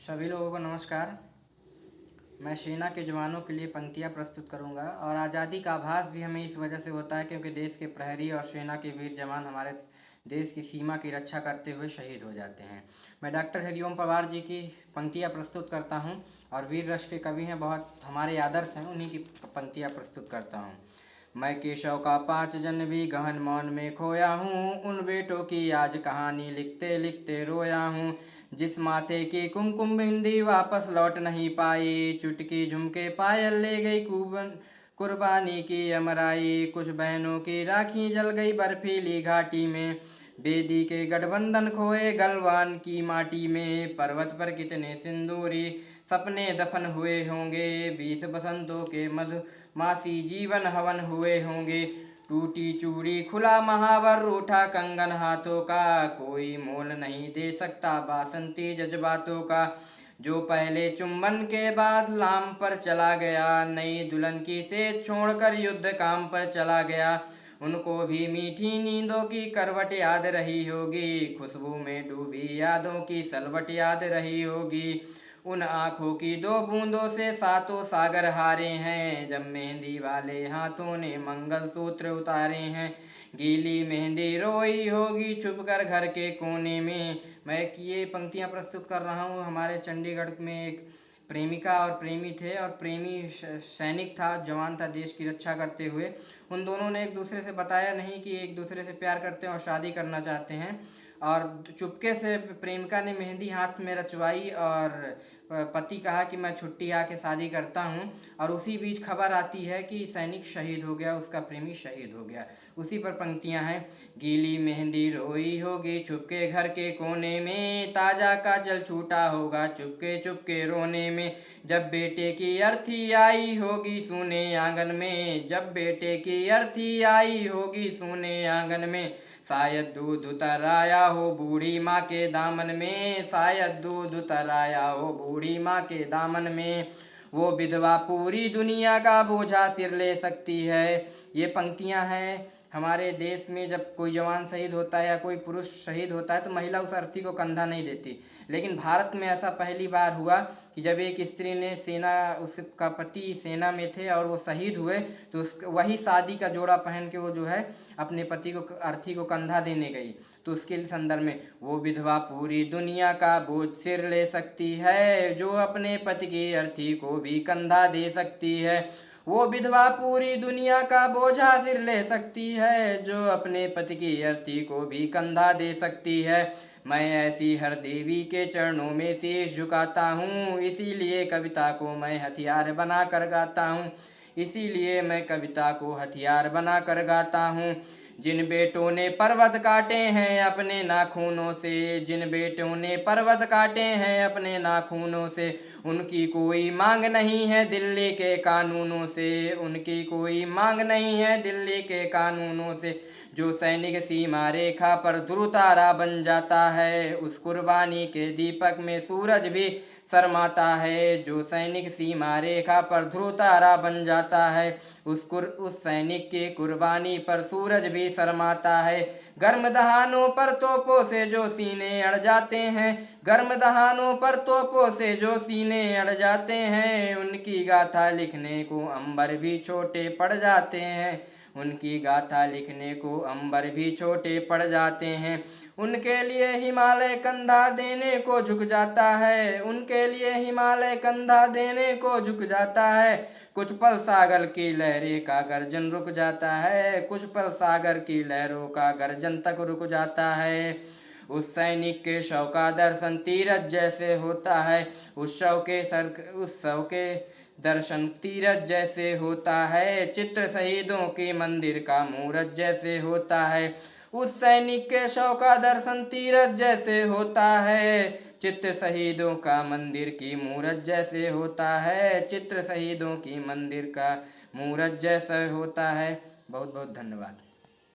सभी लोगों को नमस्कार। मैं सेना के जवानों के लिए पंक्तियाँ प्रस्तुत करूँगा। और आज़ादी का आभास भी हमें इस वजह से होता है क्योंकि देश के प्रहरी और सेना के वीर जवान हमारे देश की सीमा की रक्षा करते हुए शहीद हो जाते हैं। मैं डॉक्टर हरिओम पवार जी की पंक्तियाँ प्रस्तुत करता हूँ और वीर रस के कवि हैं, बहुत हमारे आदर्श हैं, उन्हीं की पंक्तियाँ प्रस्तुत करता हूँ। मैं केशव का 5 जन भी गहन मौन में खोया हूँ, उन बेटों की आज कहानी लिखते लिखते रोया हूँ। जिस माथे की कुमकुम बिंदी वापस लौट नहीं पाई, चुटकी झुमके पायल ले गई कुर्बानी की अमराई। कुछ बहनों की राखी जल गई बर्फीली घाटी में, बेदी के गठबंधन खोए गलवान की माटी में। पर्वत पर कितने सिंदूरी सपने दफन हुए होंगे, 20 बसंतों के मधुमासी जीवन हवन हुए होंगे। टूटी चूड़ी खुला महावर रूठा कंगन हाथों का, कोई मोल नहीं दे सकता बासंती जज्बातों का। जो पहले चुंबन के बाद लाम पर चला गया, नई दुल्हन की सेज छोड़कर युद्ध काम पर चला गया। उनको भी मीठी नींदों की करवट याद रही होगी, खुशबू में डूबी यादों की सलवट याद रही होगी। उन आँखों की 2 बूंदों से सातों सागर हारे हैं, जब मेहंदी वाले हाथों ने मंगलसूत्र उतारे हैं। गीली मेहंदी रोई होगी छुपकर घर के कोने में। मैं ये पंक्तियाँ प्रस्तुत कर रहा हूँ। हमारे चंडीगढ़ में एक प्रेमिका और प्रेमी थे, और प्रेमी सैनिक था, जवान था देश की रक्षा करते हुए। उन दोनों ने एक दूसरे से बताया नहीं कि एक दूसरे से प्यार करते हैं और शादी करना चाहते हैं। और चुपके से प्रेमिका ने मेहंदी हाथ में रचवाई और पति कहा कि मैं छुट्टी आके शादी करता हूँ। और उसी बीच खबर आती है कि सैनिक शहीद हो गया, उसका प्रेमी शहीद हो गया। उसी पर पंक्तियाँ हैं। गीली मेहंदी रोई होगी छुपके घर के कोने में, ताजा काजल छूटा होगा चुपके चुपके रोने में। जब बेटे की अर्थी आई होगी सूने आंगन में, जब बेटे की अर्थी आई होगी सूने आंगन में। शायद दूध उतर आया हो बूढ़ी माँ के दामन में, शायद दूध उतर आया हो बूढ़ी माँ के दामन में। वो विधवा पूरी दुनिया का बोझा सिर ले सकती है। ये पंक्तियाँ हैं। हमारे देश में जब कोई जवान शहीद होता है या कोई पुरुष शहीद होता है तो महिला उस अर्थी को कंधा नहीं देती। लेकिन भारत में ऐसा पहली बार हुआ कि जब एक स्त्री ने उसका पति सेना में थे और वो शहीद हुए, तो वही शादी का जोड़ा पहन के वो जो है अपने पति को अर्थी को कंधा देने गई। तो उसके संदर्भ में वो विधवा पूरी दुनिया का बोझ सिर ले सकती है, जो अपने पति की अर्थी को भी कंधा दे सकती है। वो विधवा पूरी दुनिया का बोझा सिर ले सकती है, जो अपने पति की अर्थी को भी कंधा दे सकती है। मैं ऐसी हर देवी के चरणों में शीश झुकाता हूँ, इसीलिए कविता को मैं हथियार बना कर गाता हूँ, इसीलिए मैं कविता को हथियार बना कर गाता हूँ। जिन बेटों ने पर्वत काटे हैं अपने नाखूनों से, जिन बेटों ने पर्वत काटे हैं अपने नाखूनों से, उनकी कोई मांग नहीं है दिल्ली के कानूनों से, उनकी कोई मांग नहीं है दिल्ली के कानूनों से। जो सैनिक सीमा रेखा पर ध्रुव तारा बन जाता है, उस कुर्बानी के दीपक में सूरज भी शर्माता है। जो सैनिक सीमा रेखा पर ध्रुव तारा बन जाता है, उस सैनिक की कुर्बानी पर सूरज भी शर्माता है। गर्म दहानों पर तोपों से जो सीने अड़ जाते हैं, गर्म दहानों पर तोपों से जो सीने अड़ जाते हैं, उनकी गाथा लिखने को अंबर भी छोटे पड़ जाते हैं, उनकी गाथा लिखने को अंबर भी छोटे पड़ जाते हैं। उनके लिए हिमालय कंधा देने को झुक जाता है, उनके लिए हिमालय कंधा देने को झुक जाता है। कुछ पल सागर की लहरें का गर्जन रुक जाता है, कुछ पल सागर की लहरों का गर्जन तक रुक जाता है। उस सैनिक के शव का दर्शन तीरथ जैसे होता है, उस शव के दर्शन तीरथ जैसे होता है। चित्र शहीदों की मंदिर का मूरत जैसे होता है, उस सैनिक के शव का दर्शन तीरथ जैसे होता है। चित्र शहीदों का मंदिर की मूरत जैसे होता है, चित्र शहीदों की मंदिर का मूरत जैसा होता है। बहुत बहुत धन्यवाद।